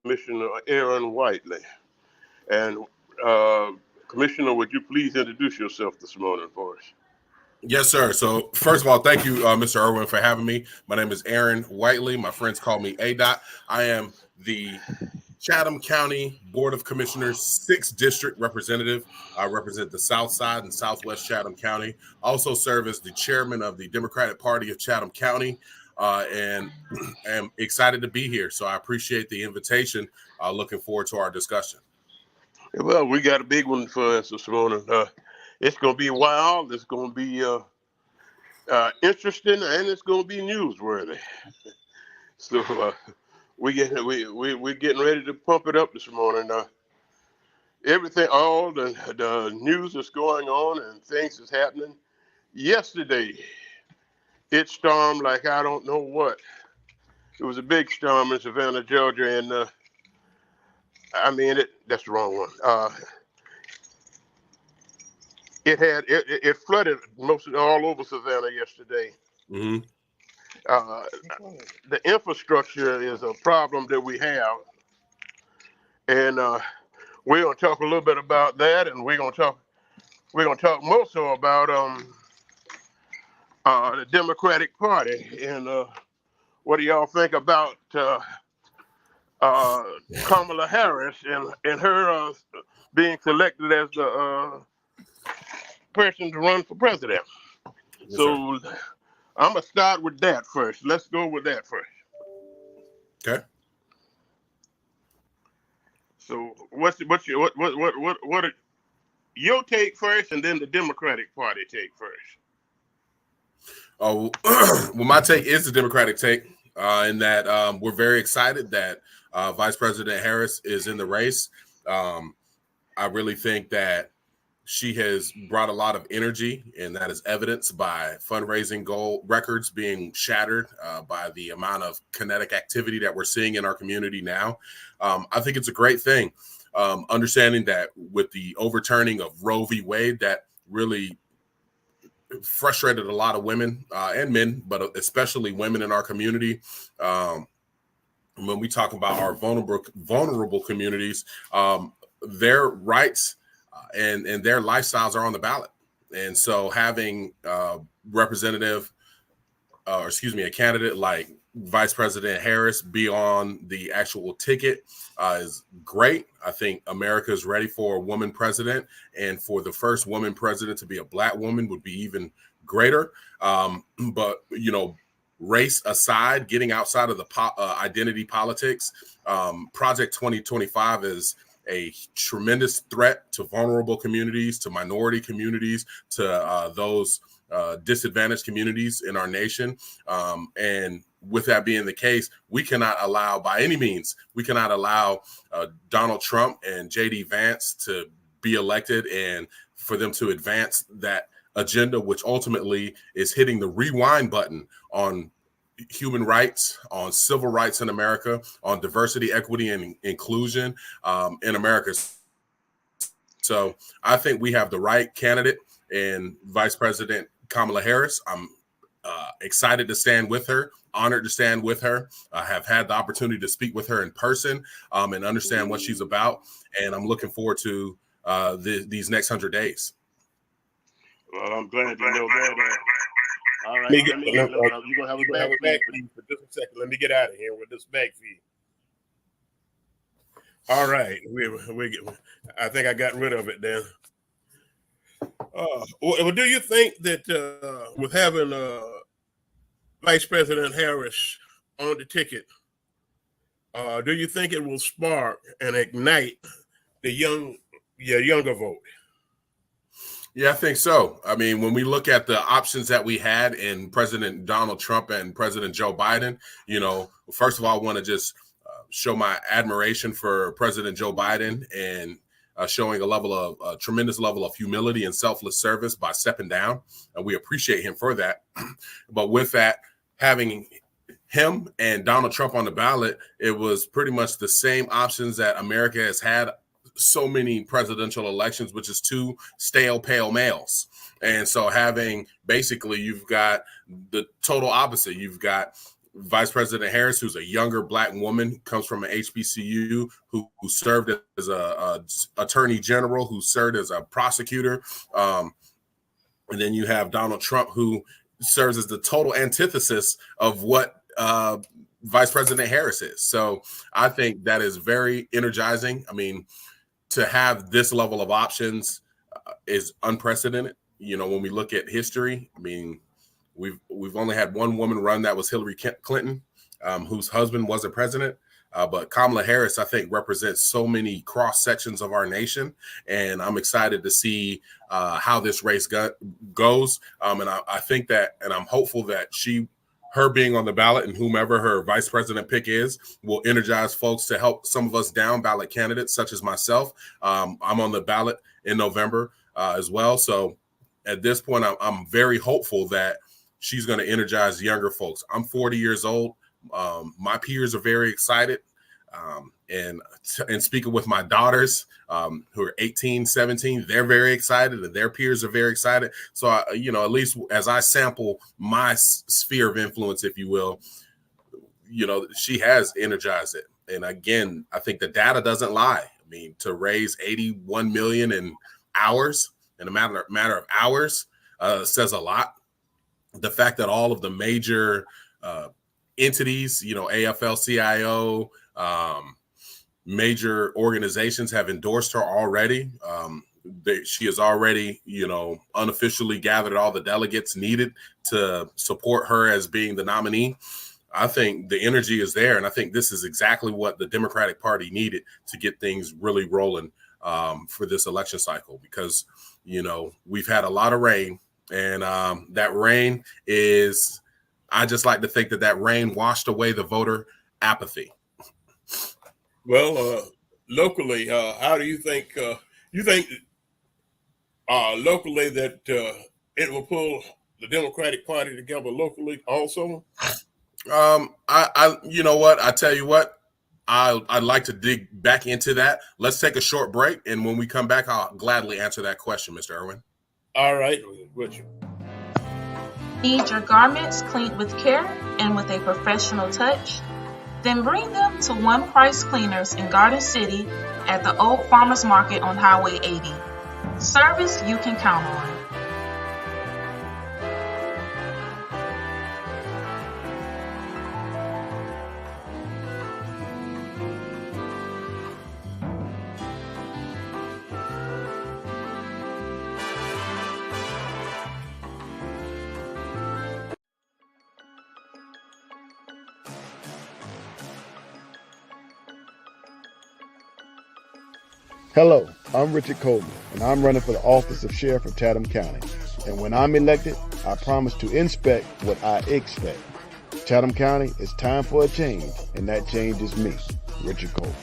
Commissioner Aaron Whiteley. And uh, Commissioner, would you please introduce yourself this morning for us? Yes, sir. So, first of all, thank you, Mr. Irwin, for having me. My name is Aaron Whiteley. My friends call me ADOT. I am the Chatham County Board of Commissioners 6th District Representative. I represent the South Side and Southwest Chatham County. I also serve as the chairman of the Democratic Party of Chatham County, and am excited to be here. So I appreciate the invitation. Looking forward to our discussion. Well, we got a big one for us this morning. It's going to be wild. It's going to be interesting, and it's going to be newsworthy. So we're getting ready to pump it up this morning. Everything, all the news that's going on and things that's happening. Yesterday, it stormed like I don't know what. It was a big storm in Savannah, Georgia, and that's the wrong one. It flooded most of all over Savannah yesterday. Mm-hmm. Uh, the infrastructure is a problem that we have, and we're gonna talk a little bit about that, and we're gonna talk more so about the Democratic Party, and what do y'all think about Kamala Harris and her being selected as the person to run for president? Yes, So I'm gonna start with that first. Let's go with that first. okay. So what's your what are your take first, and then the Democratic Party take first? Oh, well, my take is the Democratic take, in that we're very excited that Vice President Harris is in the race. I really think that she has brought a lot of energy, and that is evidenced by fundraising goal records being shattered, by the amount of kinetic activity that we're seeing in our community now. I think it's a great thing, understanding that with the overturning of Roe v. Wade, that really frustrated a lot of women and men, but especially women in our community. When we talk about our vulnerable communities, their rights and their lifestyles are on the ballot. And so having a candidate like Vice President Harris be on the actual ticket is great. I think America is ready for a woman president, and for the first woman president to be a Black woman would be even greater. But, race aside, getting outside of the identity politics, Project 2025 is a tremendous threat to vulnerable communities, to minority communities, to those disadvantaged communities in our nation. And with that being the case, we cannot allow, by any means, Donald Trump and J.D. Vance to be elected and for them to advance that agenda, which ultimately is hitting the rewind button on human rights, on civil rights in America, on diversity, equity, and inclusion in America. So I think we have the right candidate in Vice President Kamala Harris. I'm excited to stand with her, honored to stand with her. I have had the opportunity to speak with her in person and understand what she's about. And I'm looking forward to these next 100 days. Well, I'm glad to know that. All right, You're gonna have a back feed for just a second. Let me get out of here with this back feed. All right, I think I got rid of it then. Well, do you think that with having Vice President Harris on the ticket, do you think it will spark and ignite the younger vote? Yeah, I think so. I mean, when we look at the options that we had in President Donald Trump and President Joe Biden, first of all, I want to just show my admiration for President Joe Biden and showing a tremendous level of humility and selfless service by stepping down. And we appreciate him for that. But with that, having him and Donald Trump on the ballot, it was pretty much the same options that America has had so many presidential elections, which is two stale pale males. And so you've got the total opposite. You've got Vice President Harris, who's a younger Black woman, comes from an HBCU, who served as a attorney general, who served as a prosecutor. And then you have Donald Trump, who serves as the total antithesis of what Vice President Harris is. So I think that is very energizing. I mean, to have this level of options is unprecedented. You know, when we look at history, I mean, we've only had one woman run, that was Hillary Clinton, whose husband wasn't president. But Kamala Harris, I think, represents so many cross sections of our nation, and I'm excited to see how this race goes. And I think that, and I'm hopeful that her being on the ballot and whomever her vice president pick is will energize folks to help some of us down ballot candidates, such as myself. I'm on the ballot in November as well. So at this point, I'm very hopeful that she's going to energize younger folks. I'm 40 years old. My peers are very excited. And speaking with my daughters who are 18, 17, they're very excited, and their peers are very excited. So, at least as I sample my sphere of influence, if you will, she has energized it. And again, I think the data doesn't lie. I mean, to raise 81 million in hours, in a matter of hours, says a lot. The fact that all of the major entities, AFL-CIO, major organizations have endorsed her already. She has already, unofficially gathered all the delegates needed to support her as being the nominee. I think the energy is there, and I think this is exactly what the Democratic Party needed to get things really rolling for this election cycle, because, we've had a lot of rain, and that rain is, I just like to think that rain washed away the voter apathy. Well, locally, how do you think locally that it will pull the Democratic Party together locally also? You know what? I tell you what, I'd like to dig back into that. Let's take a short break, and when we come back, I'll gladly answer that question, Mr. Irwin. All right, with you. Need your garments cleaned with care and with a professional touch? Then bring them to One Price Cleaners in Garden City at the Old Farmers Market on Highway 80. Service you can count on. Hello, I'm Richard Coleman, and I'm running for the office of Sheriff of Chatham County. And when I'm elected, I promise to inspect what I expect. Chatham County, it's time for a change, and that change is me, Richard Coleman.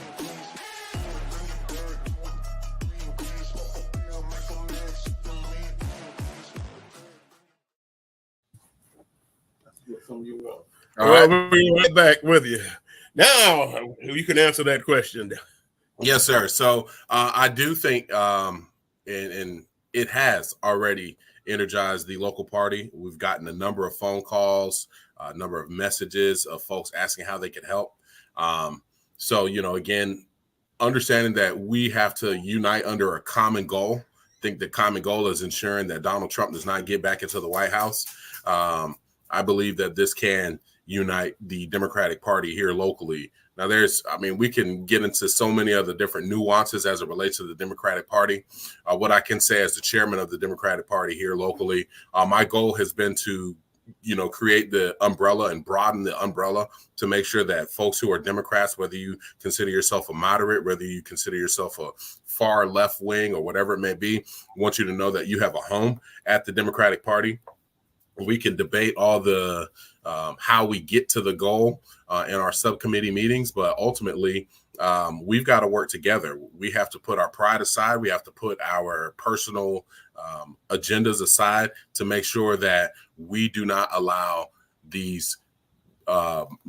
All right, we'll be right back with you. Now, you can answer that question. Yes, sir. So I do think, and it has already energized the local party. We've gotten a number of phone calls, a number of messages of folks asking how they can help. So, again, understanding that we have to unite under a common goal. I think the common goal is ensuring that Donald Trump does not get back into the White House. I believe that this can unite the Democratic Party here locally. Now, we can get into so many other different nuances as it relates to the Democratic Party. What I can say as the chairman of the Democratic Party here locally, my goal has been to, create the umbrella and broaden the umbrella to make sure that folks who are Democrats, whether you consider yourself a moderate, whether you consider yourself a far left wing or whatever it may be, want you to know that you have a home at the Democratic Party. We can debate all the how we get to the goal in our subcommittee meetings, but ultimately we've got to work together. We have to put our pride aside. We have to put our personal agendas aside to make sure that we do not allow these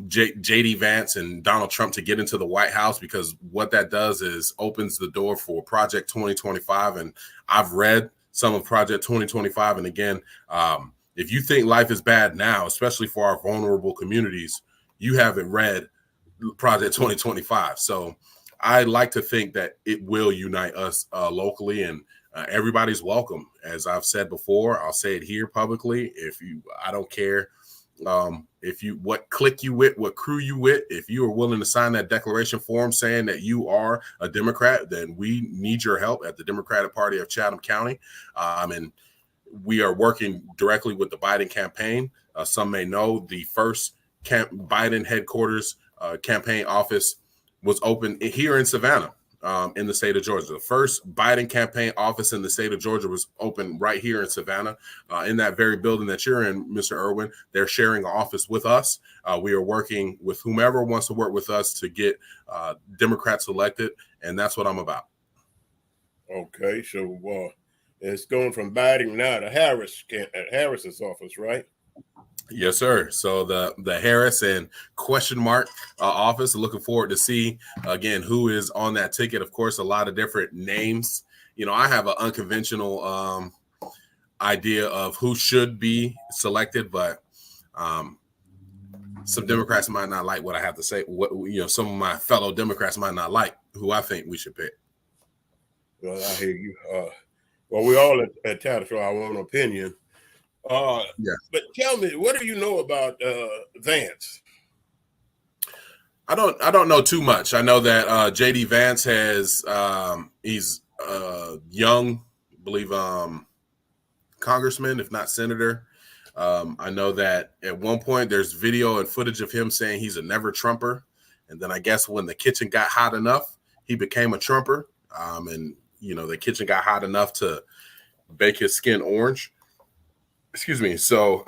J.D. Vance and Donald Trump to get into the White House, because what that does is opens the door for Project 2025. And I've read some of Project 2025. And again, if you think life is bad now, especially for our vulnerable communities, you haven't read Project 2025. So I like to think that it will unite us locally, and everybody's welcome. As I've said before, I'll say it here publicly. I don't care if you what clique you with, what crew you with. If you are willing to sign that declaration form saying that you are a Democrat, then we need your help at the Democratic Party of Chatham County. And we are working directly with the Biden campaign. Some may know the first Biden headquarters campaign office was open here in Savannah, in the state of Georgia. The first Biden campaign office in the state of Georgia was open right here in Savannah, in that very building that you're in, Mr. Irwin. They're sharing an office with us. We are working with whomever wants to work with us to get Democrats elected, and that's what I'm about. Okay, so it's going from Biden now to Harris's office, right? Yes, sir. So the Harris and question mark office. Looking forward to see again who is on that ticket. Of course, a lot of different names. I have an unconventional idea of who should be selected, but some Democrats might not like what I have to say. Some of my fellow Democrats might not like who I think we should pick. Well, I hear you. Well, we all entitled to our own opinion. Yeah. But tell me, what do you know about Vance? I don't know too much. I know that JD Vance he's young, I believe, congressman, if not senator. I know that at one point there's video and footage of him saying he's a never Trumper, and then I guess when the kitchen got hot enough, he became a Trumper. And the kitchen got hot enough to bake his skin orange. Excuse me. So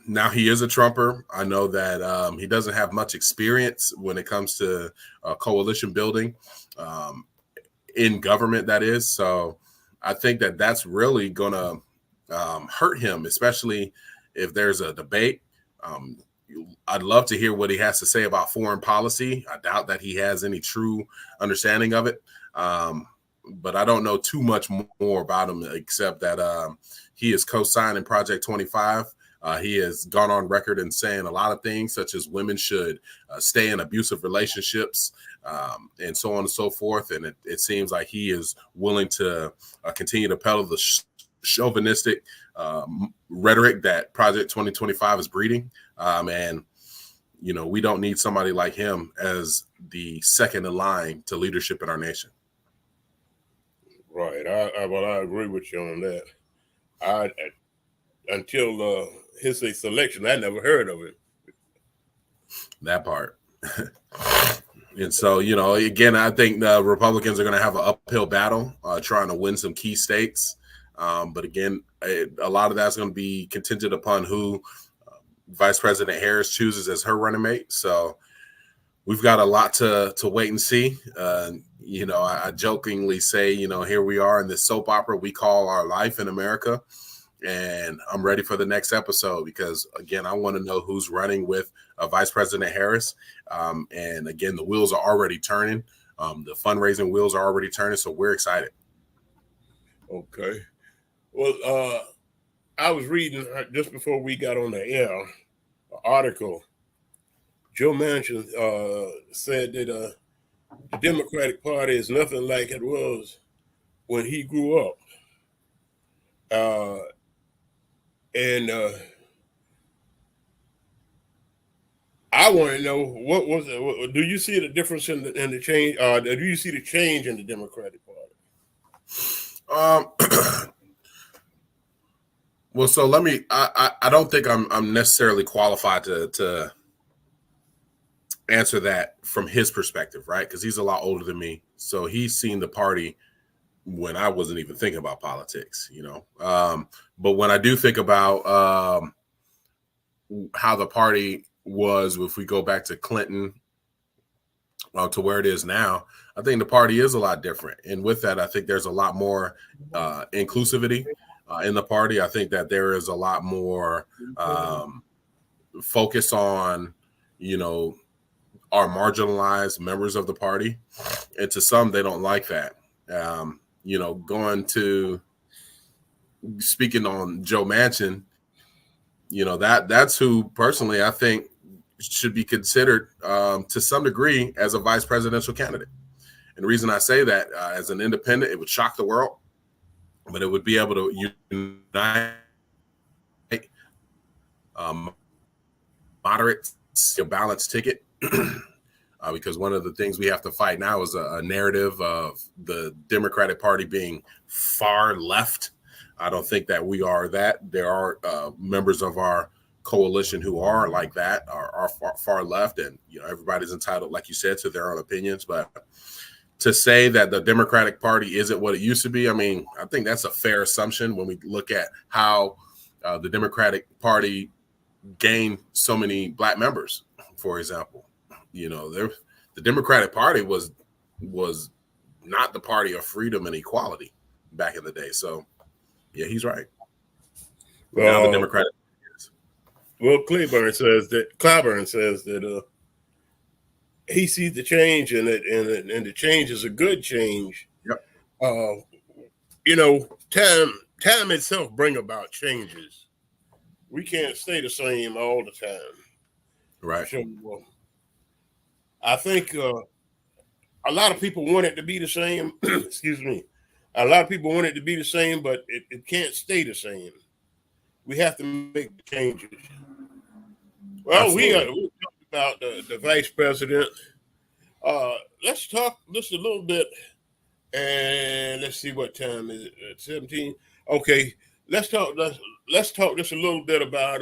now he is a Trumper. I know that he doesn't have much experience when it comes to coalition building in government, that is. So I think that that's really going to hurt him, especially if there's a debate. I'd love to hear what he has to say about foreign policy. I doubt that he has any true understanding of it. But I don't know too much more about him except that he is co-signing Project 25. He has gone on record in saying a lot of things, such as women should stay in abusive relationships and so on and so forth. And it seems like he is willing to continue to peddle the chauvinistic rhetoric that Project 2025 is breeding. And we don't need somebody like him as the second in line to leadership in our nation. Right. I agree with you on that. Until his selection, I never heard of it. That part. And so, again, I think the Republicans are going to have an uphill battle trying to win some key states. But again, a lot of that's going to be contingent upon who Vice President Harris chooses as her running mate. So we've got a lot to wait and see. I jokingly say, here we are in this soap opera we call our life in America. And I'm ready for the next episode because, again, I want to know who's running with Vice President Harris. And, again, the wheels are already turning. The fundraising wheels are already turning, so we're excited. Okay. Well, I was reading just before we got on the air an article. Joe Manchin said that the Democratic Party is nothing like it was when he grew up. And I want to know what was it? Do you see the difference in the change? Do you see the change in the Democratic Party? Well, so let me. I don't think I'm necessarily qualified to answer that from his perspective, right? Because he's a lot older than me, so he's seen the party when I wasn't even thinking about politics, But when I do think about how the party was, if we go back to Clinton to where it is now, I think the party is a lot different. And with that, I think there's a lot more inclusivity in the party. I think that there is a lot more focus on, our marginalized members of the party. And to some, they don't like that. Going to speaking on Joe Manchin, that's who personally I think should be considered to some degree as a vice presidential candidate. And the reason I say that, as an independent, it would shock the world, but it would be able to unite moderate, a balanced ticket. Because one of the things we have to fight now is a narrative of the Democratic Party being far left. I don't think that we are that. There are members of our coalition who are like that, are far left, and everybody's entitled, like you said, to their own opinions. But to say that the Democratic Party isn't what it used to be, I mean, I think that's a fair assumption when we look at how the Democratic Party gained so many black members, for example. The Democratic Party was not the party of freedom and equality back in the day. So, yeah, he's right. Now the Democratic. Well, Clyburn says that he sees the change in it, and the change is a good change. Yep. Time itself bring about changes. We can't stay the same all the time. Right. So, I think a lot of people want it to be the same. Excuse me. A lot of people want it to be the same, but it can't stay the same. We have to make the changes. Well, we talked about the vice president. Let's talk just a little bit, and let's see what time is it. At 17. Okay, let's talk just a little bit about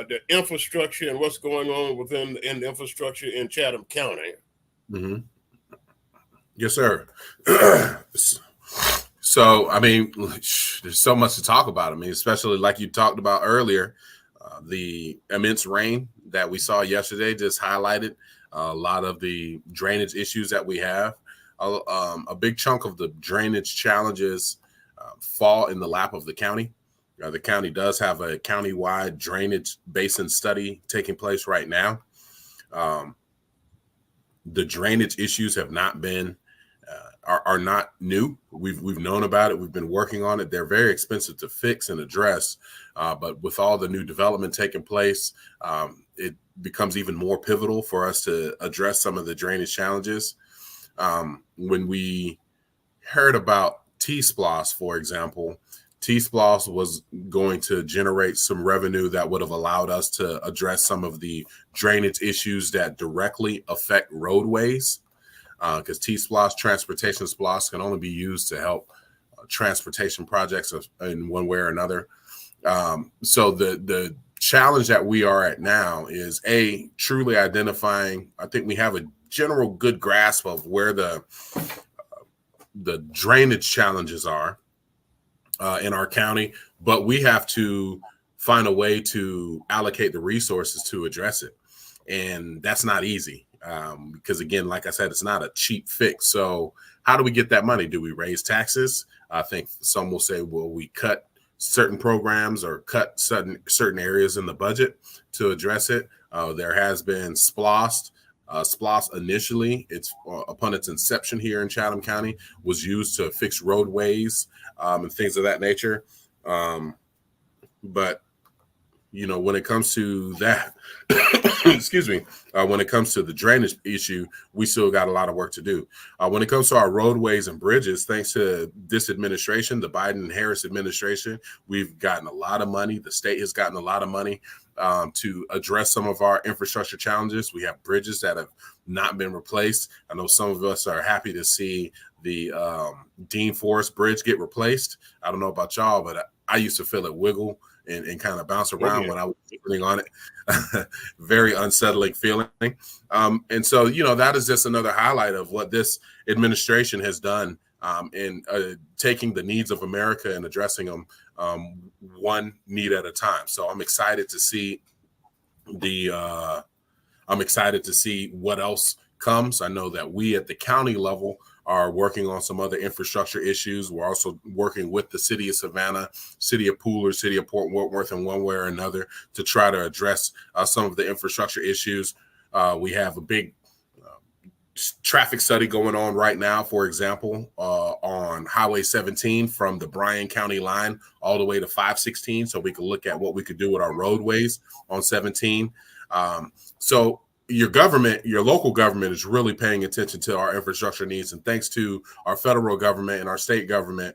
the infrastructure and what's going on in the infrastructure in Chatham County. Mm-hmm. Yes, sir. So, I mean, there's so much to talk about. I mean, especially like you talked about earlier, the immense rain that we saw yesterday just highlighted a lot of the drainage issues that we have. A big chunk of the drainage challenges fall in the lap of the county. The county does have a county-wide drainage basin study taking place right now. The drainage issues have not been are not new. We've known about it. We've been working on it. They're very expensive to fix and address, but with all the new development taking place, it becomes even more pivotal for us to address some of the drainage challenges. When we heard about T-Splosh, for example, T-Splosh was going to generate some revenue that would have allowed us to address some of the drainage issues that directly affect roadways. Because T-Splosh, transportation splosh, can only be used to help transportation projects in one way or another. So the challenge that we are at now is truly identifying. I think we have a general good grasp of where the drainage challenges are in our county, but we have to find a way to allocate the resources to address it, and that's not easy. Because again, like I said, it's not a cheap fix. So how do we get that money? Do we raise taxes? I think some will say, well, we cut certain programs or cut certain areas in the budget to address it. There has been Splosh. Splosh initially, upon its inception here in Chatham County, was used to fix roadways and things of that nature. But when it comes to that, excuse me, when it comes to the drainage issue, we still got a lot of work to do. When it comes to our roadways and bridges, thanks to this administration, the Biden and Harris administration, we've gotten a lot of money. The state has gotten a lot of money to address some of our infrastructure challenges. We have bridges that have not been replaced. I know some of us are happy to see the Dean Forest Bridge get replaced. I don't know about y'all, but I used to feel it wiggle and kind of bounce around when I was sitting on it. Very unsettling feeling. And so, that is just another highlight of what this administration has done in taking the needs of America and addressing them one need at a time. So I'm excited to see what else comes. I know that we at the county level are working on some other infrastructure issues. We're also working with the city of Savannah, city of Pooler, city of Port Worth in one way or another to try to address some of the infrastructure issues. We have a big traffic study going on right now, for example, on Highway 17 from the Bryan County line all the way to 516, so we can look at what we could do with our roadways on 17. So your government, your local government is really paying attention to our infrastructure needs. And thanks to our federal government and our state government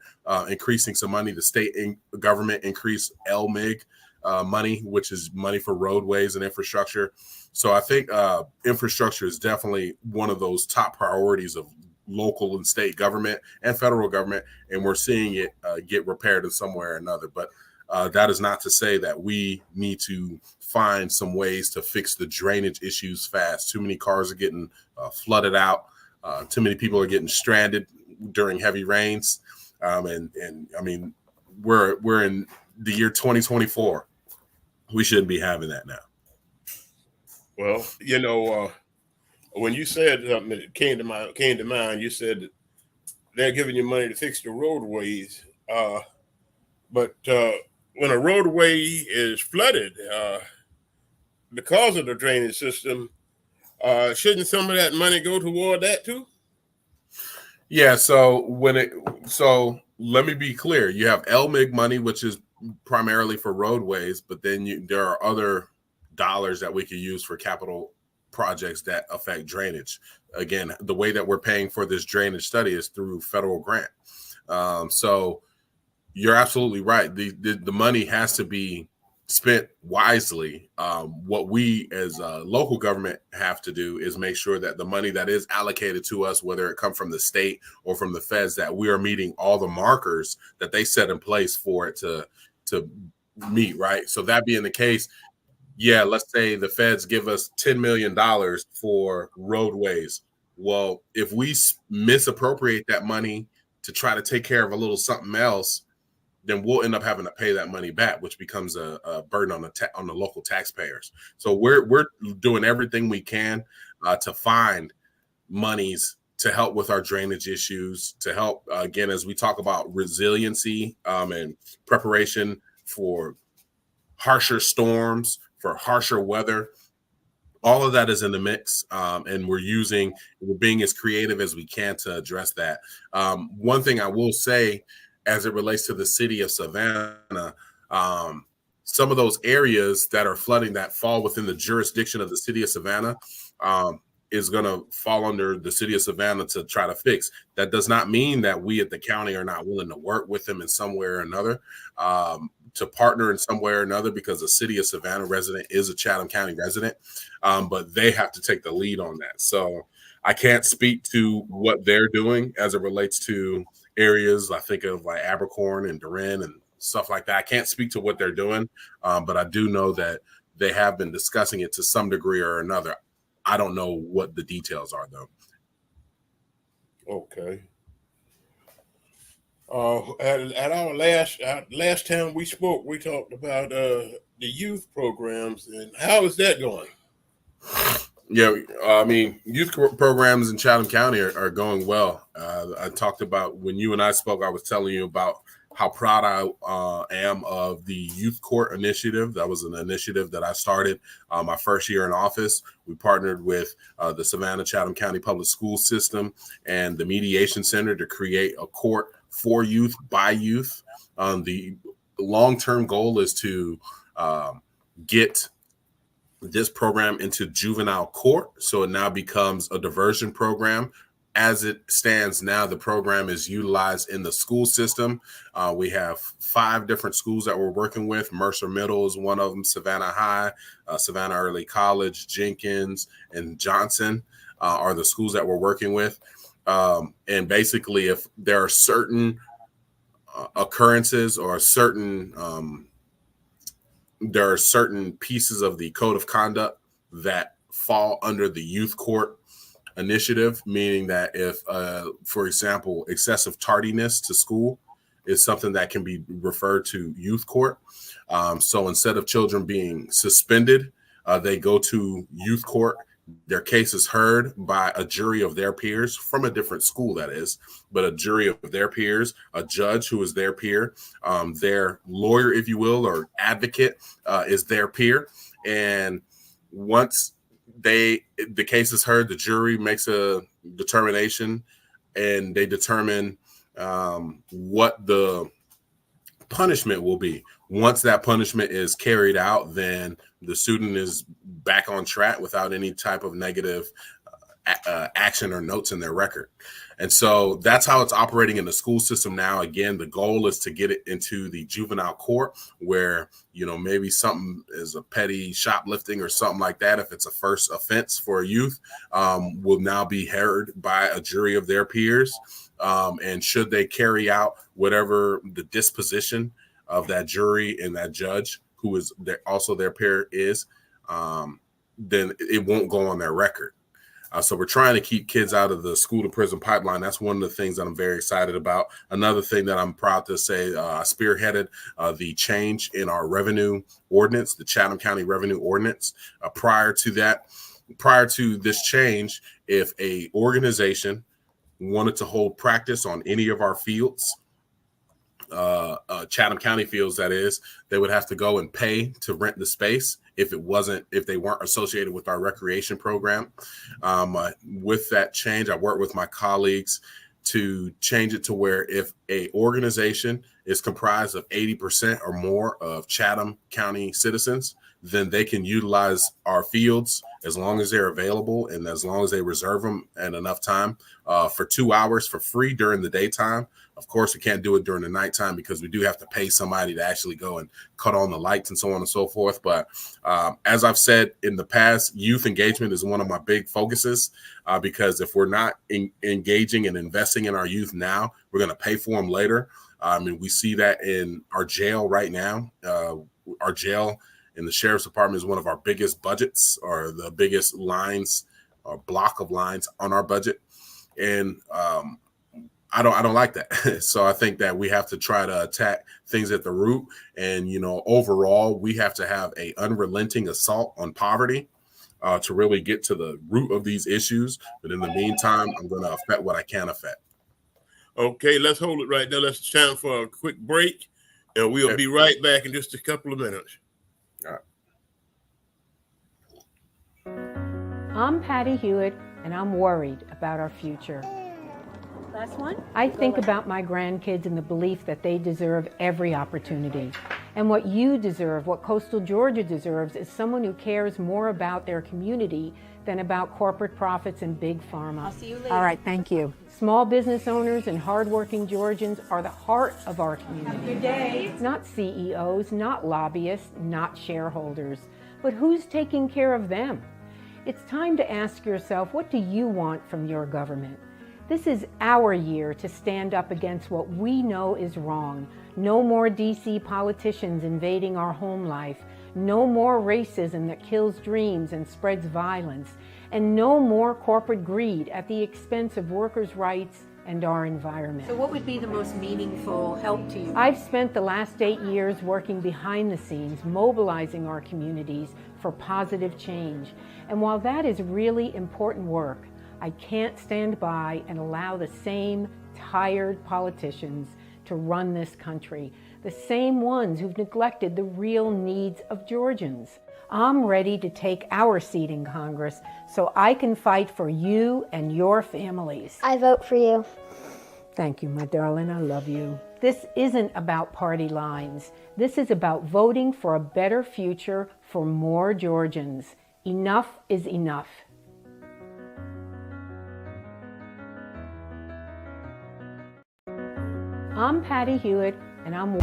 increasing some money, the state government increased LMIG money, which is money for roadways and infrastructure. So I think infrastructure is definitely one of those top priorities of local and state government and federal government. And we're seeing it get repaired in some way or another. But that is not to say that we need to find some ways to fix the drainage issues fast. Too many cars are getting flooded out. Too many people are getting stranded during heavy rains. And I mean, we're in the year 2024. We shouldn't be having that now. Well, you know, when you said something that came to mind, you said that they're giving you money to fix the roadways. But when a roadway is flooded because of the drainage system, shouldn't some of that money go toward that too? Yeah. So let me be clear. You have LMIG money, which is primarily for roadways, but then there are other dollars that we could use for capital projects that affect drainage. Again, the way that we're paying for this drainage study is through federal grant. So you're absolutely right. The money has to be spent wisely. What we as local government have to do is make sure that the money that is allocated to us, whether it come from the state or from the feds, that we are meeting all the markers that they set in place for it to meet, right? So that being the case, yeah, let's say the feds give us $10 million for roadways. Well, if we misappropriate that money to try to take care of a little something else, then we'll end up having to pay that money back, which becomes a burden on the local taxpayers. So we're doing everything we can to find monies to help with our drainage issues, to help, again, as we talk about resiliency and preparation for harsher storms, for harsher weather. All of that is in the mix, and we're being as creative as we can to address that. One thing I will say, as it relates to the city of Savannah, some of those areas that are flooding that fall within the jurisdiction of the city of Savannah is going to fall under the city of Savannah to try to fix. That does not mean that we at the county are not willing to work with them in some way or another, to partner in some way or another, because the city of Savannah resident is a Chatham County resident, but they have to take the lead on that. So I can't speak to what they're doing as it relates to areas. I think of like Abercorn and Duran and stuff like that. I can't speak to what they're doing, but I do know that they have been discussing it to some degree or another. I don't know what the details are, though. Okay. At our last time we spoke, we talked about the youth programs, and how is that going? Yeah, I mean, youth programs in Chatham County are going well. I talked about, when you and I spoke, I was telling you about how proud I am of the Youth Court initiative. That was an initiative that I started my first year in office. We partnered with the Savannah Chatham County Public School System and the Mediation Center to create a court for youth by youth. The long-term goal is to get this program into juvenile court, so it now becomes a diversion program. As it stands now, the program is utilized in the school system. We have 5 different schools that we're working with. Mercer Middle is one of them, Savannah High, Savannah Early College, Jenkins, and Johnson are the schools that we're working with. And basically, if there are certain occurrences or there are certain pieces of the code of conduct that fall under the youth court initiative, meaning that if, for example, excessive tardiness to school is something that can be referred to youth court. So instead of children being suspended, they go to youth court. Their case is heard by a jury of their peers from a different school, that is, but a jury of their peers, a judge who is their peer, their lawyer, if you will, or advocate is their peer. And once the case is heard, the jury makes a determination, and they determine what the punishment will be. Once that punishment is carried out, then the student is back on track without any type of negative action or notes in their record. And so that's how it's operating in the school system now. Again, the goal is to get it into the juvenile court where, maybe something is a petty shoplifting or something like that. If it's a first offense for a youth, will now be heard by a jury of their peers. And should they carry out whatever the disposition of that jury and that judge, who is also their peer, is, then it won't go on their record. So we're trying to keep kids out of the school to prison pipeline. That's one of the things that I'm very excited about. Another thing that I'm proud to say, I spearheaded the change in our revenue ordinance, the Chatham County Revenue Ordinance. Prior to this change, if a organization wanted to hold practice on any of our fields, Chatham County fields, that is, they would have to go and pay to rent the space if they weren't associated with our recreation program. With that change, I worked with my colleagues to change it to where if a organization is comprised of 80% or more of Chatham County citizens, then they can utilize our fields as long as they're available and as long as they reserve them in enough time for 2 hours for free during the daytime. Of course, we can't do it during the nighttime because we do have to pay somebody to actually go and cut on the lights and so on and so forth. But as I've said in the past, youth engagement is one of my big focuses because if we're not engaging and investing in our youth now, we're going to pay for them later. And we see that in our jail right now. Our jail in the sheriff's department is one of our biggest budgets, or the biggest lines or block of lines on our budget. And I don't like that. So I think that we have to try to attack things at the root. And, overall, we have to have a unrelenting assault on poverty to really get to the root of these issues. But in the meantime, I'm going to affect what I can affect. Okay, let's hold it right there. Let's time for a quick break, and we'll be right back in just a couple of minutes. All right. I'm Patty Hewitt, and I'm worried about our future. Last one. I think about my grandkids and the belief that they deserve every opportunity. And what you deserve, what coastal Georgia deserves, is someone who cares more about their community than about corporate profits and big pharma. I'll see you later. All right, thank you. Small business owners and hardworking Georgians are the heart of our community. Good day. Not CEOs, not lobbyists, not shareholders. But who's taking care of them? It's time to ask yourself, what do you want from your government? This is our year to stand up against what we know is wrong. No more DC politicians invading our home life. No more racism that kills dreams and spreads violence. And no more corporate greed at the expense of workers' rights and our environment. So what would be the most meaningful help to you? I've spent the last 8 years working behind the scenes, mobilizing our communities for positive change. And while that is really important work, I can't stand by and allow the same tired politicians to run this country, the same ones who've neglected the real needs of Georgians. I'm ready to take our seat in Congress so I can fight for you and your families. I vote for you. Thank you, my darling. I love you. This isn't about party lines. This is about voting for a better future for more Georgians. Enough is enough. I'm Patty Hewitt, and I'm...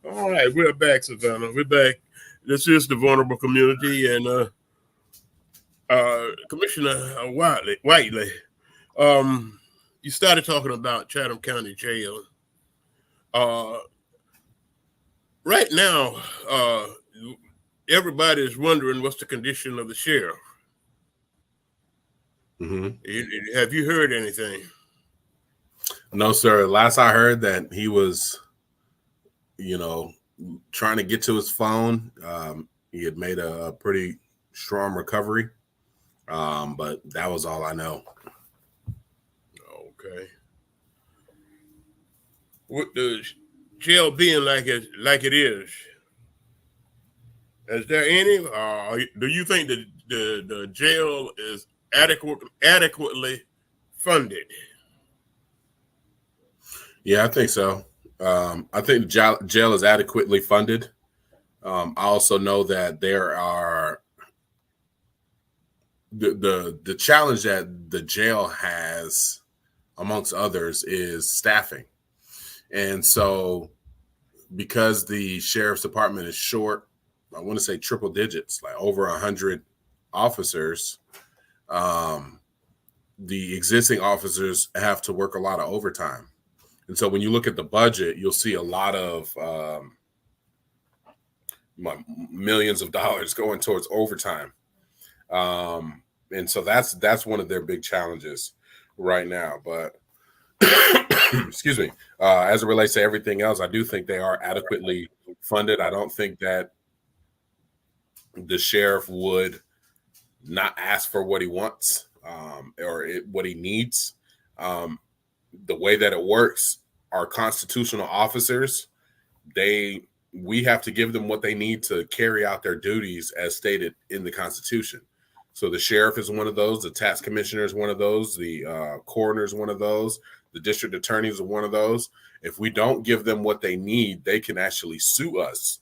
All right, we're back, Savannah. We're back. This is the vulnerable community, and Commissioner Whiteley, you started talking about Chatham County Jail. Right now, everybody is wondering what's the condition of the sheriff. Mm-hmm. Have you heard anything? No, sir. Last I heard that he was, trying to get to his phone. He had made a pretty strong recovery, but that was all I know. Okay. With the jail being like it is there any? Do you think that the jail is adequately funded? Yeah, I think so. I think the jail is adequately funded. I also know that there are the challenge that the jail has, amongst others, is staffing, and so because the sheriff's department is short, I want to say triple digits, like over 100 officers. Um, the existing officers have to work a lot of overtime, and so when you look at the budget, you'll see a lot of millions of dollars going towards overtime. And so that's one of their big challenges right now. But excuse me, as it relates to everything else, I do think they are adequately funded. I don't think that the sheriff would not ask for what he wants, what he needs. Um, the way that it works, our constitutional officers, we have to give them what they need to carry out their duties as stated in the Constitution. So the sheriff is one of those, the tax commissioner is one of those, the coroner is one of those, the district attorney is one of those. If we don't give them what they need, they can actually sue us.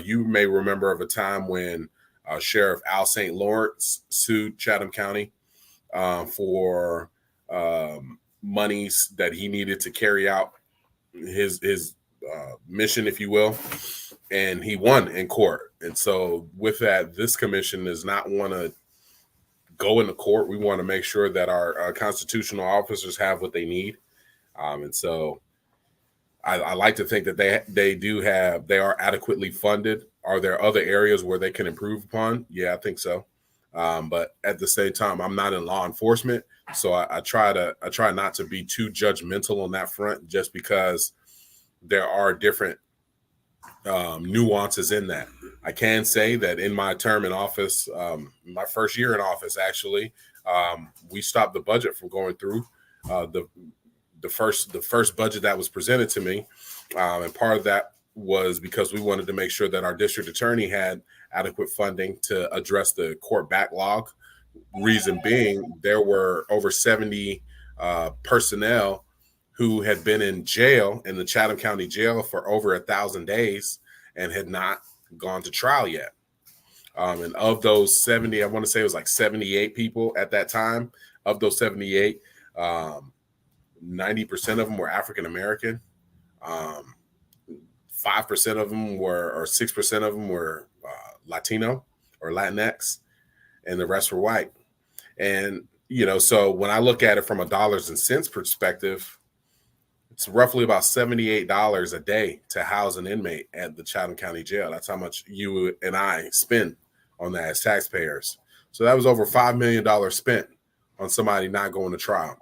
You may remember of a time when Sheriff Al St. Lawrence sued Chatham County for monies that he needed to carry out his mission, if you will, and he won in court. And so with that, this commission does not want to go into court. We want to make sure that our constitutional officers have what they need. And so I like to think that they are adequately funded. Are there other areas where they can improve upon? Yeah, I think so. But at the same time, I'm not in law enforcement, so I try not to be too judgmental on that front, just because there are different nuances in that. I can say that in my term in office, my first year in office, actually, we stopped the budget from going through. The first budget that was presented to me, and part of that was because we wanted to make sure that our district attorney had adequate funding to address the court backlog. Reason being, there were over 70 personnel who had been in jail in the Chatham County Jail for over 1,000 days and had not gone to trial yet. And of those 70, I want to say it was like 78 people at that time. Of those 78, 90% of them were African American. 5% of them or 6% of them were Latino or Latinx, and the rest were white. And, so when I look at it from a dollars and cents perspective, it's roughly about $78 a day to house an inmate at the Chatham County Jail. That's how much you and I spend on that as taxpayers. So that was over $5 million spent on somebody not going to trial.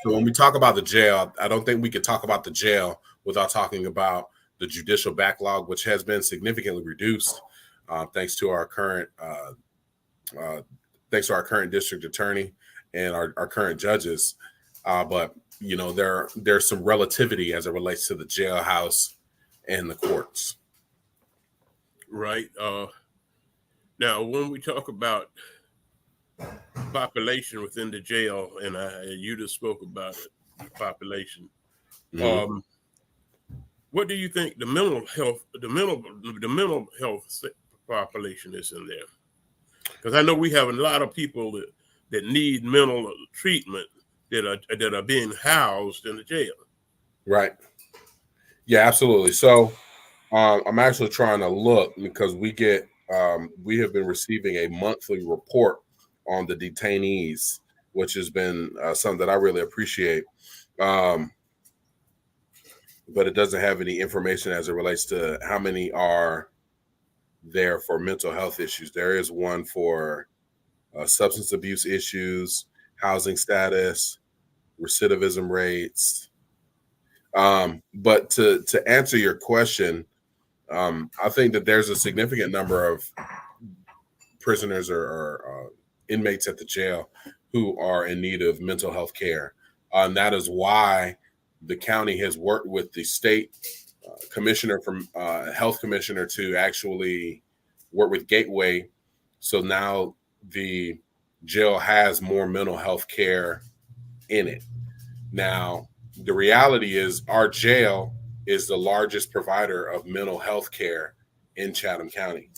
So when we talk about the jail, I don't think we could talk about the jail without talking about the judicial backlog, which has been significantly reduced thanks to our current district attorney and our current judges. But there's some relativity as it relates to the jailhouse and the courts. Right. Now, when we talk about population within the jail, and you just spoke about it, the population. Mm-hmm. What do you think the mental health population is in there? Because I know we have a lot of people that need mental treatment that are being housed in the jail. Right. Yeah, absolutely. So I'm actually trying to look because we have been receiving a monthly report on the detainees, which has been something that I really appreciate. But it doesn't have any information as it relates to how many are there for mental health issues. There is one for substance abuse issues, housing status, recidivism rates. But to answer your question, I think that there's a significant number of prisoners or inmates at the jail who are in need of mental health care. And that is why the county has worked with the state commissioner from health commissioner to actually work with Gateway. So now the jail has more mental health care in it. Now, the reality is our jail is the largest provider of mental health care in Chatham County.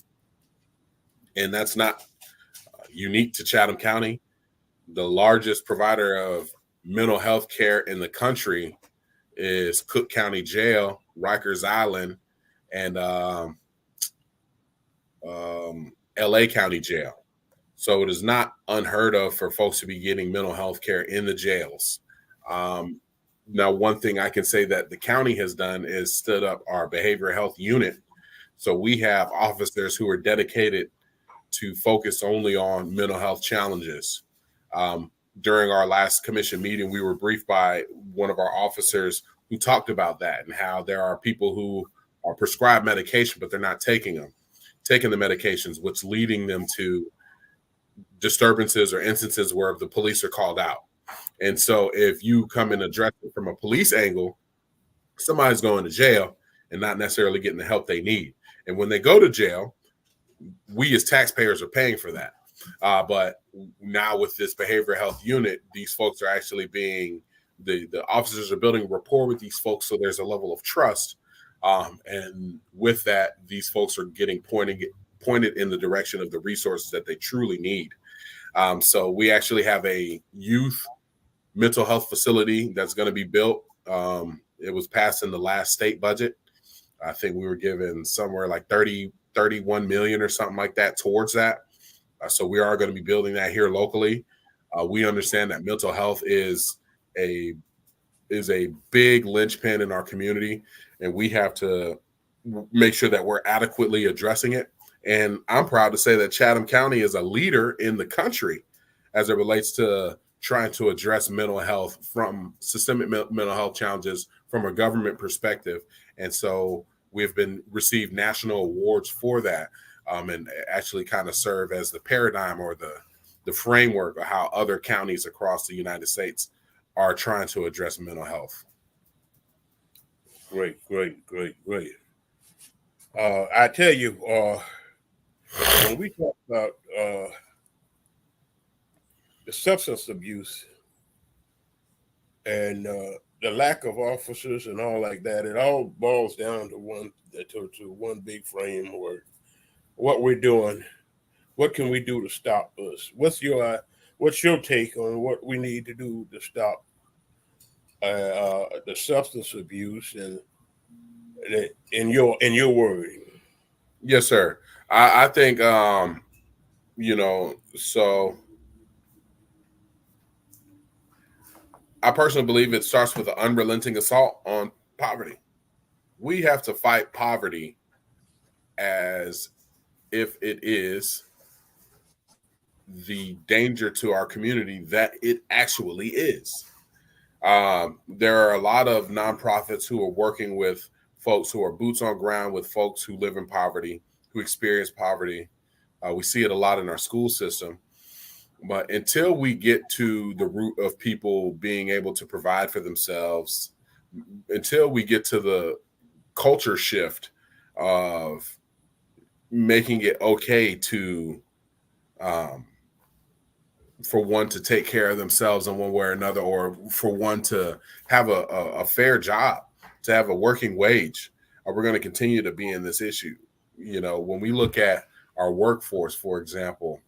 And that's not unique to Chatham County. The largest provider of mental health care in the country is Cook County Jail, Rikers Island, and LA County Jail. So it is not unheard of for folks to be getting mental health care in the jails. Now, one thing I can say that the county has done is stood up our behavioral health unit. So we have officers who are dedicated to focus only on mental health challenges. During our last commission meeting, we were briefed by one of our officers who talked about that and how there are people who are prescribed medication, but they're not taking the medications, which leading them to disturbances or instances where the police are called out. And so if you come and address it from a police angle, somebody's going to jail and not necessarily getting the help they need. And when they go to jail, we as taxpayers are paying for that. But now with this behavioral health unit, these folks are actually being, the officers are building rapport with these folks. So there's a level of trust. And with that, these folks are getting pointed in the direction of the resources that they truly need. So we actually have a youth mental health facility that's going to be built. It was passed in the last state budget. I think we were given somewhere like 31 million or something like that towards that. So we are going to be building that here locally. We understand that mental health is a big linchpin in our community, and we have to make sure that we're adequately addressing it. And I'm proud to say that Chatham County is a leader in the country as it relates to trying to address mental health from systemic mental health challenges from a government perspective. And so we've received national awards for that, and actually kind of serve as the paradigm or the framework of how other counties across the United States are trying to address mental health. Great. I tell you, when we talk about the substance abuse and the lack of officers and all like that, it all boils down to one big framework. What we're doing, what can we do to stop us? What's your take on what we need to do to stop the substance abuse and in your wording? Yes, sir. I think so I personally believe it starts with an unrelenting assault on poverty. We have to fight poverty as if it is the danger to our community that it actually is. There are a lot of nonprofits who are working with folks who are boots on ground with folks who live in poverty, who experience poverty. We see it a lot in our school system. But until we get to the root of people being able to provide for themselves, until we get to the culture shift of making it okay to, for one to take care of themselves in one way or another, or for one to have a fair job, to have a working wage, we're going to continue to be in this issue. When we look at our workforce, for example,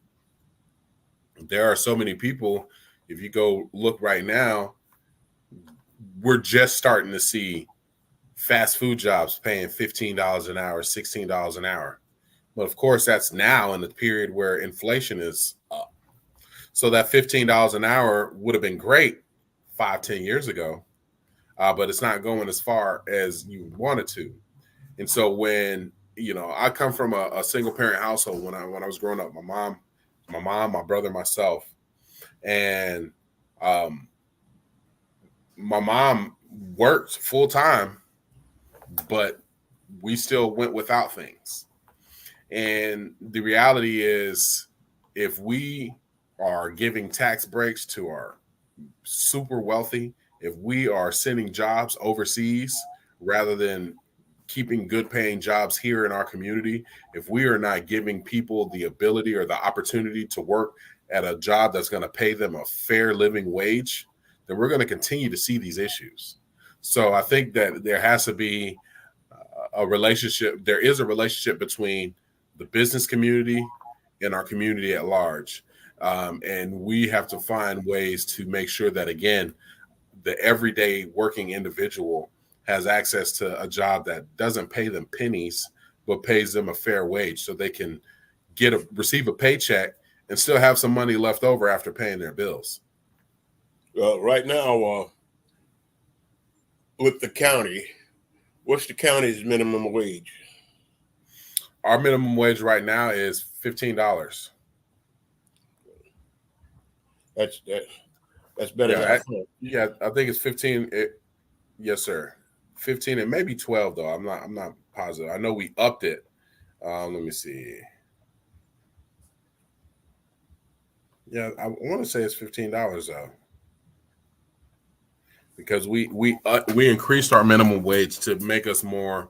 there are so many people. If you go look right now, we're just starting to see fast food jobs paying $15 an hour, $16 an hour. But of course, that's now in the period where inflation is up. So that $15 an hour would have been great 5-10 years ago, but it's not going as far as you wanted to. And so when, I come from a single parent household when I was growing up, my mom, my brother, myself, and my mom worked full time, but we still went without things. And the reality is, if we are giving tax breaks to our super wealthy, if we are sending jobs overseas rather than keeping good paying jobs here in our community, if we are not giving people the ability or the opportunity to work at a job that's going to pay them a fair living wage, then we're going to continue to see these issues. So I think that there has to be a relationship. There is a relationship between the business community and our community at large. And we have to find ways to make sure that, again, the everyday working individual has access to a job that doesn't pay them pennies, but pays them a fair wage so they can receive a paycheck and still have some money left over after paying their bills. Right now, with the county, what's the county's minimum wage? Our minimum wage right now is $15. That's better than I thought. Yeah, I think it's 15. Yes, sir. 15 and maybe 12 though. I'm not positive. I know we upped it. Let me see. Yeah, I want to say it's $15 though, because we increased our minimum wage to make us more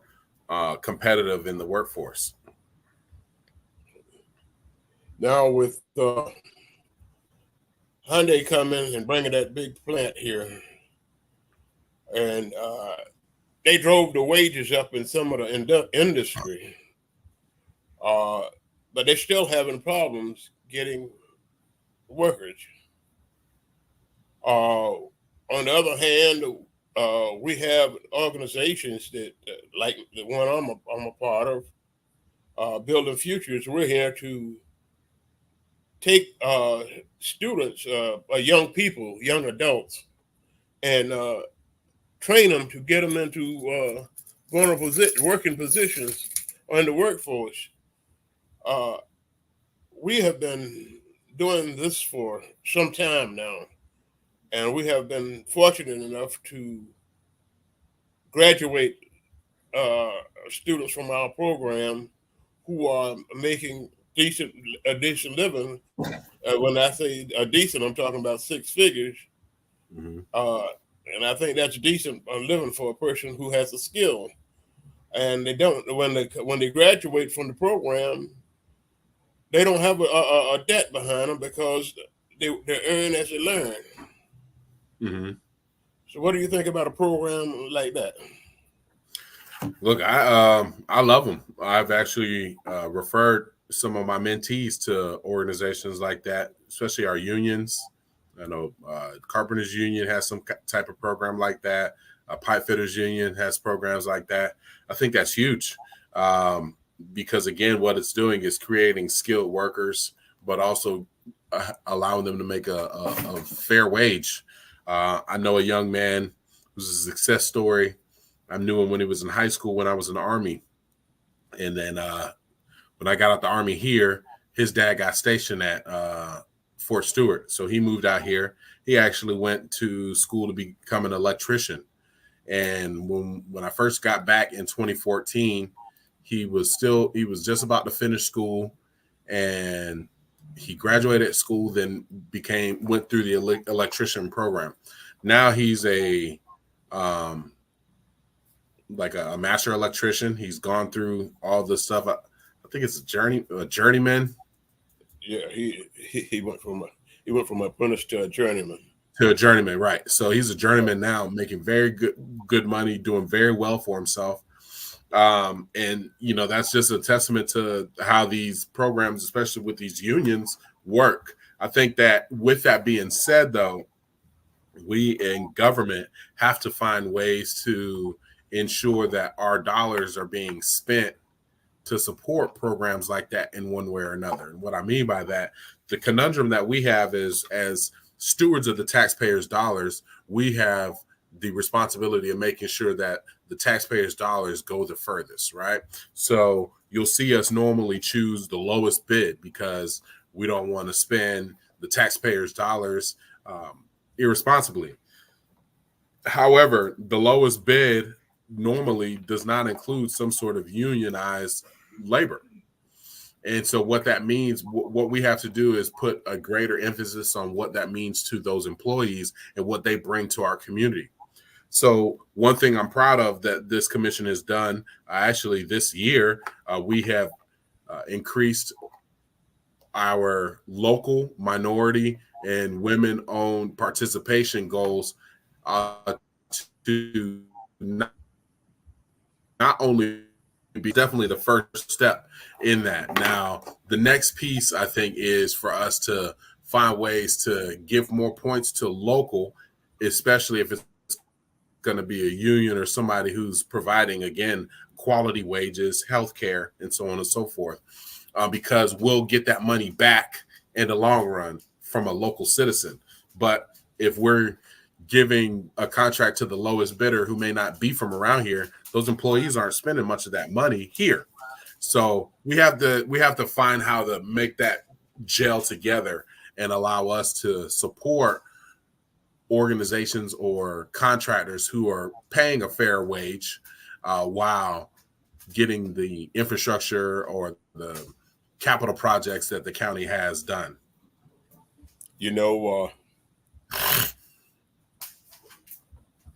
competitive in the workforce. Now with Hyundai coming and bringing that big plant here, and they drove the wages up in some of the industry, but they're still having problems getting workers. On the other hand, we have organizations that, like the one I'm a part of, Building Futures. We're here to take students, young people, young adults, and train them to get them into working positions in the workforce. We have been doing this for some time now, and we have been fortunate enough to graduate students from our program who are making a decent living. When I say a decent, I'm talking about six figures. Mm-hmm. And I think that's decent living for a person who has a skill. And they don't, when they graduate from the program, they don't have a debt behind them because they earn as they learn. Mm-hmm. So what do you think about a program like that? Look, I love them. I've actually referred some of my mentees to organizations like that, especially our unions. I know Carpenters Union has some type of program like that. Pipe Fitters Union has programs like that. I think that's huge because, again, what it's doing is creating skilled workers, but also allowing them to make a fair wage. I know a young man who's a success story. I knew him when he was in high school, when I was in the Army. And then when I got out the Army here, his dad got stationed at Fort Stewart. So he moved out here. He actually went to school to become an electrician. And when I first got back in 2014, he was just about to finish school, and he graduated school, then went through the electrician program. Now he's a master electrician. He's gone through all the stuff. I think it's a journeyman. Yeah, he went from apprentice to a journeyman. Right. So he's a journeyman now, making very good money, doing very well for himself. And that's just a testament to how these programs, especially with these unions, work. I think that with that being said, though, we in government have to find ways to ensure that our dollars are being spent to support programs like that in one way or another. And what I mean by that, the conundrum that we have is, as stewards of the taxpayers' dollars, we have the responsibility of making sure that the taxpayers' dollars go the furthest, right? So you'll see us normally choose the lowest bid because we don't want to spend the taxpayers' dollars irresponsibly. However, the lowest bid normally does not include some sort of unionized labor. And so what that means, what we have to do is put a greater emphasis on what that means to those employees and what they bring to our community. So one thing I'm proud of that this commission has done, actually this year, we have increased our local minority and women-owned participation goals to not only be definitely the first step in that. Now, the next piece I think is for us to find ways to give more points to local, especially if it's going to be a union or somebody who's providing, again, quality wages, healthcare, and so on and so forth, because we'll get that money back in the long run from a local citizen. But if we're giving a contract to the lowest bidder who may not be from around here, those employees aren't spending much of that money here. So we have to find how to make that gel together and allow us to support organizations or contractors who are paying a fair wage while getting the infrastructure or the capital projects that the county has done.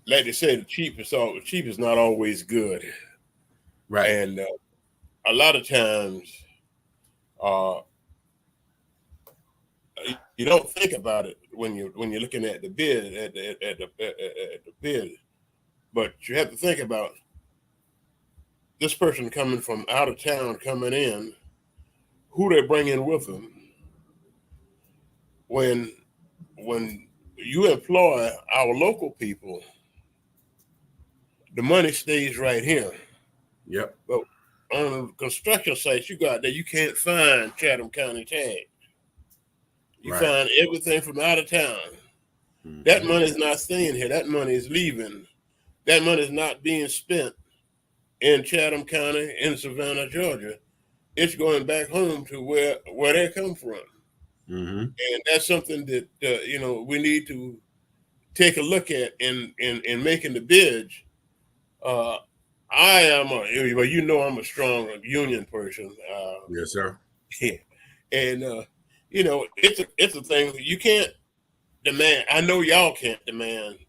Like they say, the cheap is not always good, right? And a lot of times, you don't think about it when you're looking at the bid at the bid, but you have to think about this person coming from out of town coming in, who they're bringing with them. When you employ our local people, the money stays right here. Yep. But on construction sites you got there, you can't find Chatham County tags. You find everything from out of town. Mm-hmm. That money is not staying here. That money is leaving. That money is not being spent in Chatham County, in Savannah, Georgia. It's going back home to where they come from. Mm-hmm. And that's something that we need to take a look at in making the bids. I'm a strong union person. Yes, sir. And it's a thing you can't demand. I know y'all can't demand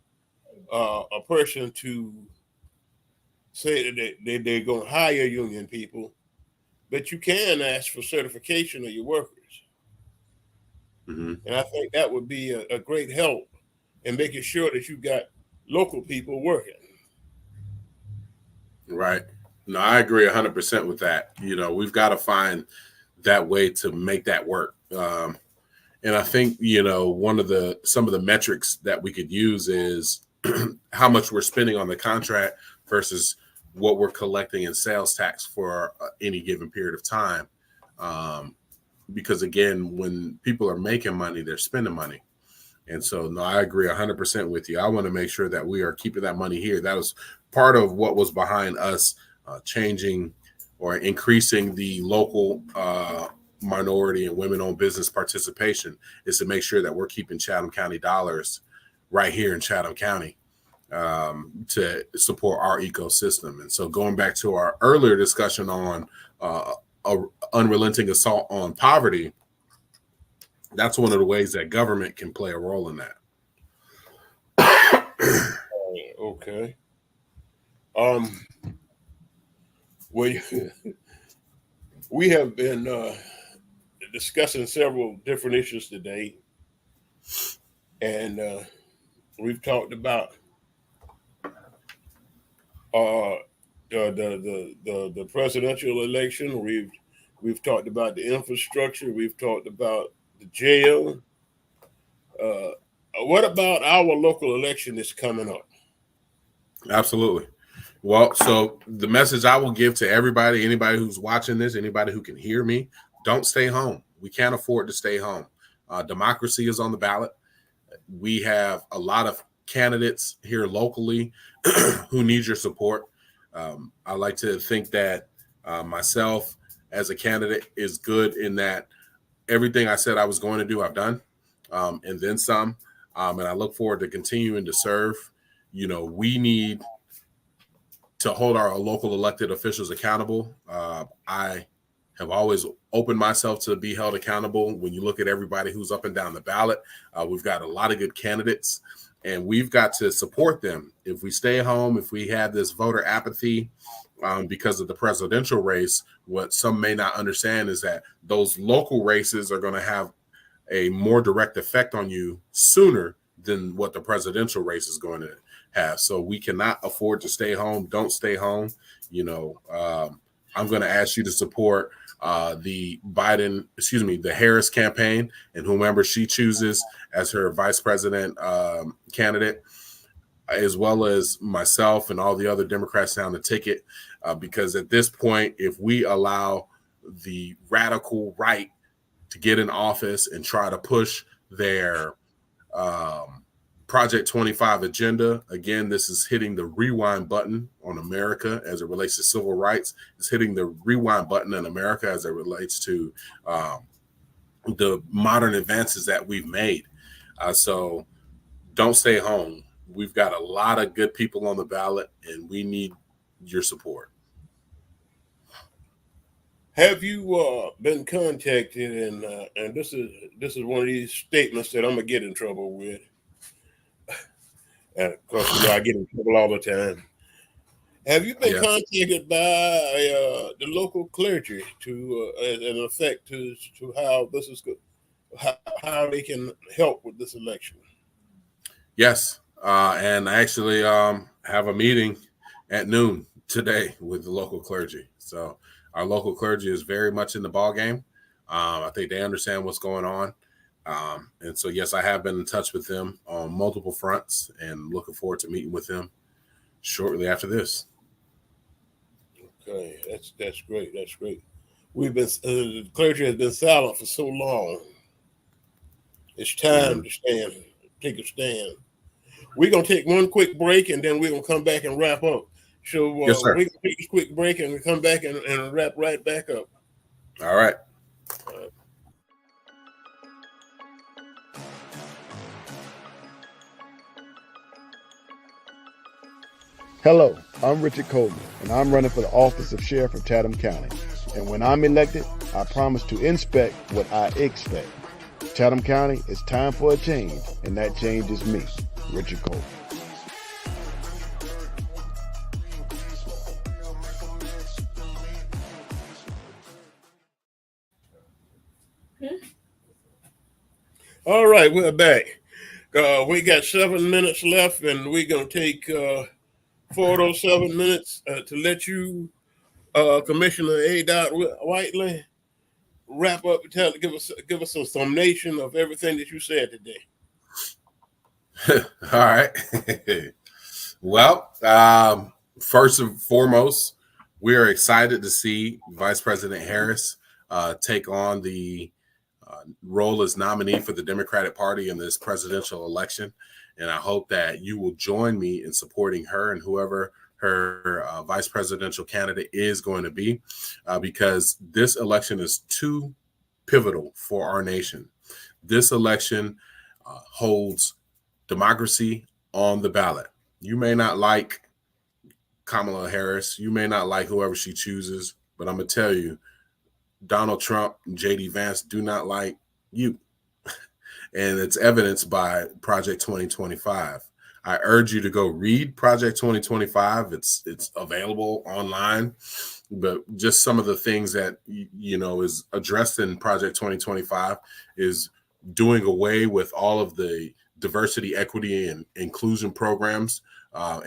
a person to say that they're going to hire union people, but you can ask for certification of your workers. Mm-hmm. And I think that would be a great help in making sure that you got local people working. Right. No, I agree 100% with that. We've got to find that way to make that work. And I think, some of the metrics that we could use is how much we're spending on the contract versus what we're collecting in sales tax for any given period of time. Because again, when people are making money, they're spending money. And so, no, I agree 100% with you. I want to make sure that we are keeping that money here. That was part of what was behind us changing or increasing the local minority and women-owned business participation, is to make sure that we're keeping Chatham County dollars right here in Chatham County to support our ecosystem. And so going back to our earlier discussion on unrelenting assault on poverty, that's one of the ways that government can play a role in that. Okay. We have been discussing several different issues today, and we've talked about the presidential election. We've talked about the infrastructure. We've talked about the jail. What about our local election that's coming up? Absolutely. Well, so the message I will give to anybody who's watching this, anybody who can hear me, don't stay home. We can't afford to stay home. Democracy is on the ballot. We have a lot of candidates here locally who need your support. I like to think that myself as a candidate is good in that everything I said I was going to do, I've done, and then some. And I look forward to continuing to serve. We need to hold our local elected officials accountable. I have always opened myself to be held accountable. When you look at everybody who's up and down the ballot, we've got a lot of good candidates, and we've got to support them. If we stay home, if we have this voter apathy because of the presidential race, what some may not understand is that those local races are going to have a more direct effect on you sooner than what the presidential race is going to have. So we cannot afford to stay home. Don't stay home. I'm going to ask you to support the Harris campaign and whomever she chooses as her vice president candidate, as well as myself and all the other Democrats down the ticket, because at this point, if we allow the radical right to get in office and try to push their Project 25 agenda, again, this is hitting the rewind button on America as it relates to civil rights. It's hitting the rewind button in America as it relates to the modern advances that we've made. So don't stay home. We've got a lot of good people on the ballot, and we need your support. Have you been contacted? And this is one of these statements that I'm gonna get in trouble with, and of course, I get in trouble all the time. Have you been contacted by the local clergy to an effect to how this is good, how they can help with this election? Yes, and I actually have a meeting at noon today with the local clergy. So our local clergy is very much in the ball game. I think they understand what's going on. And so, yes, I have been in touch with them on multiple fronts and looking forward to meeting with them shortly after this. Okay, that's great. That's great. We've been the clergy has been silent for so long. It's time to take a stand. We're gonna take one quick break, and then we're gonna come back and wrap up. So yes, sir. we're gonna take this quick break and we come back and wrap right back up. All right. Hello, I'm Richard Coleman, and I'm running for the office of Sheriff of Chatham County. And when I'm elected, I promise to inspect what I expect. Chatham County, it's time for a change, and that change is me, Richard Coleman. All right, we're back. We got 7 minutes left, and we're gonna take 4 of those 7 minutes to let you, Commissioner A. Whiteley, wrap up and give us a summation of everything that you said today. All right. Well, first and foremost, we are excited to see Vice President Harris take on the role as nominee for the Democratic Party in this presidential election. And I hope that you will join me in supporting her and whoever her vice presidential candidate is going to be, because this election is too pivotal for our nation. This election holds democracy on the ballot. You may not like Kamala Harris. You may not like whoever she chooses, but I'm going to tell you, Donald Trump and J.D. Vance do not like you. And it's evidenced by Project 2025. I urge you to go read Project 2025. It's available online, but just some of the things that, is addressed in Project 2025 is doing away with all of the diversity, equity, and inclusion programs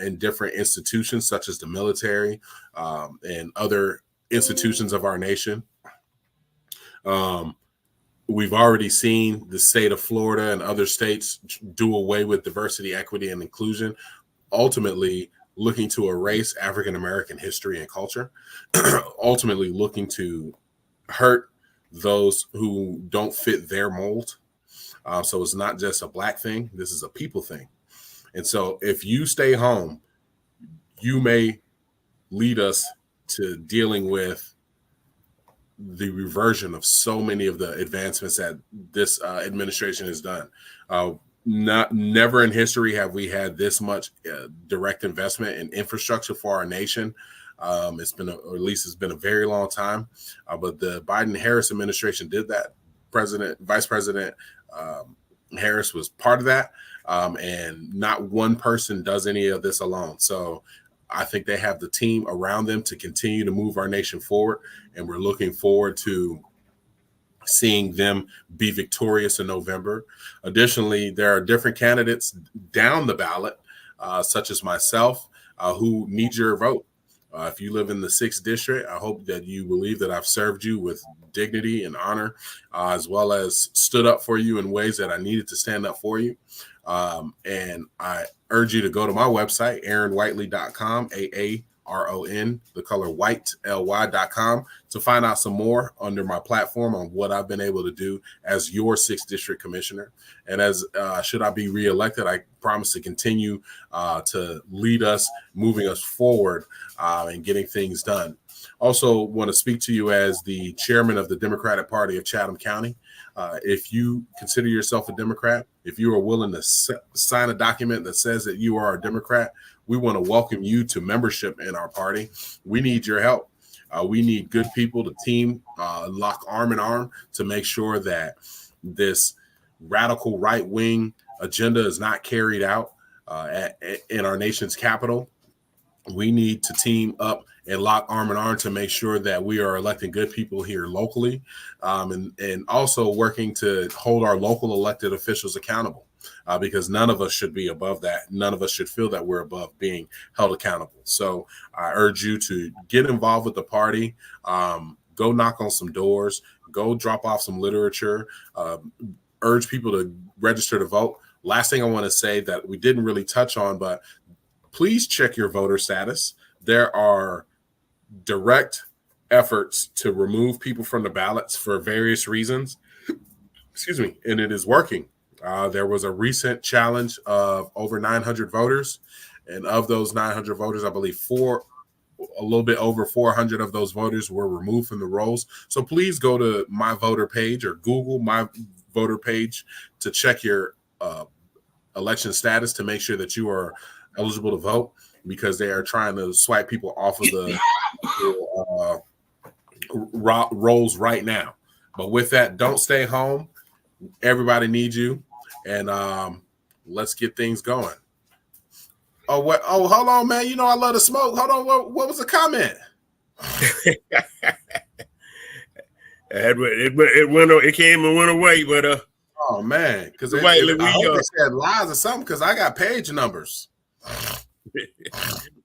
in different institutions, such as the military and other institutions of our nation. We've already seen the state of Florida and other states do away with diversity, equity, and inclusion, ultimately looking to erase African-American history and culture, ultimately looking to hurt those who don't fit their mold. So it's not just a Black thing. This is a people thing. And so if you stay home, you may lead us to dealing with the reversion of so many of the advancements that this administration has done. Never in history have we had this much direct investment in infrastructure for our nation. It's been, or at least it's been a very long time, but the Biden-Harris administration did that. Vice President Harris was part of that, and not one person does any of this alone. So I think they have the team around them to continue to move our nation forward, and we're looking forward to seeing them be victorious in November. Additionally, there are different candidates down the ballot, such as myself, who need your vote. If you live in the 6th district, I hope that you believe that I've served you with dignity and honor, as well as stood up for you in ways that I needed to stand up for you. And I urge you to go to my website, aaronwhiteley.com, AARON, the color white, LY.com, to find out some more under my platform on what I've been able to do as your 6th district commissioner. And as should I be reelected, I promise to continue to lead us, moving us forward and getting things done. Also want to speak to you as the chairman of the Democratic Party of Chatham County. If you consider yourself a Democrat, if you are willing to sign a document that says that you are a Democrat, we want to welcome you to membership in our party. We need your help. We need good people to team, lock arm in arm to make sure that this radical right-wing agenda is not carried out in our nation's capital. We need to team up and lock arm in arm to make sure that we are electing good people here locally, and also working to hold our local elected officials accountable, because none of us should be above that. None of us should feel that we're above being held accountable. So I urge you to get involved with the party, go knock on some doors, go drop off some literature, urge people to register to vote. Last thing I want to say that we didn't really touch on, but please check your voter status. There are direct efforts to remove people from the ballots for various reasons. Excuse me. And it is working. There was a recent challenge of over 900 voters. And of those 900 voters, I believe a little bit over 400 of those voters were removed from the rolls. So please go to my voter page or Google my voter page to check your election status to make sure that you are eligible to vote, because they are trying to swipe people off of the rolls right now. But with that, don't stay home. Everybody needs you, and let's get things going. Oh, what? Oh, hold on, man. You know I love to smoke. Hold on. What was the comment? It came and went away, but oh man, because I hope they said lies or something, because I got page numbers.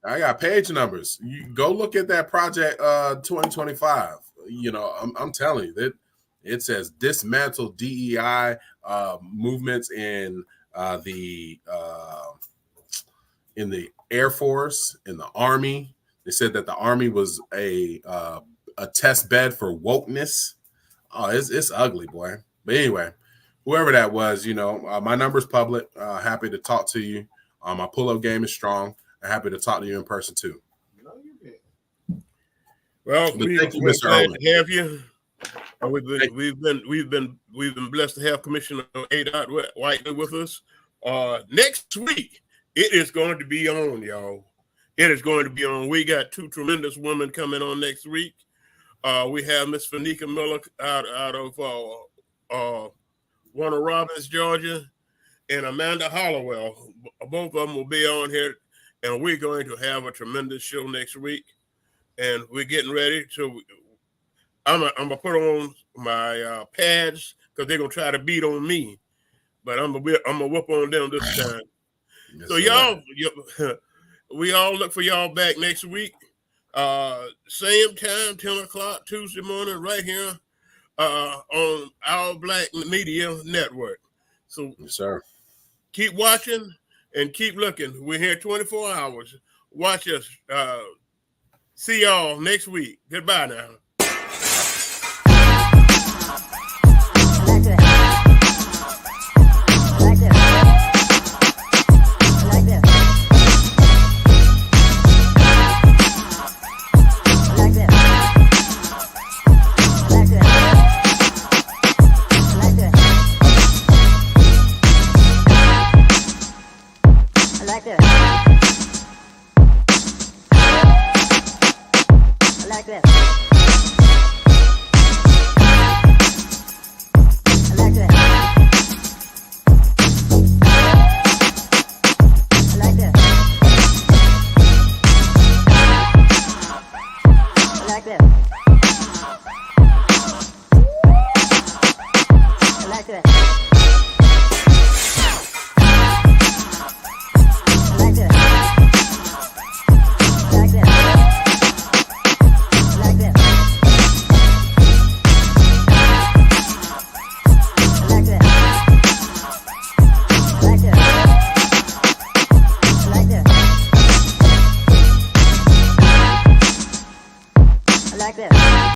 I got page numbers. You go look at that project 2025. You know, I'm telling you that it says dismantle DEI movements in the Air Force, in the Army. They said that the Army was a test bed for wokeness. Oh, it's ugly, boy. But anyway, whoever that was, you know, my number's public. Happy to talk to you. My pull-up game is strong. I'm happy to talk to you in person too. Well, thank you, we're Mr. glad Owen. to have you. We've been blessed to have Commissioner A. Whiteley with us. Next week, it is going to be on, y'all. It is going to be on. We got two tremendous women coming on next week. We have Miss Fanika Miller out of Warner Robins, Georgia, and Amanda Hollowell. Both of them will be on here, and we're going to have a tremendous show next week. And we're getting ready to. I'm gonna put on my pads because they're gonna try to beat on me, but I'm gonna whoop on them this time. Yes, so y'all, we all look for y'all back next week, same time, 10 o'clock Tuesday morning, right here on Our Black Media Network. So, yes, sir. Keep watching and keep looking. We're here 24 hours. Watch us. See y'all next week. Goodbye now. this.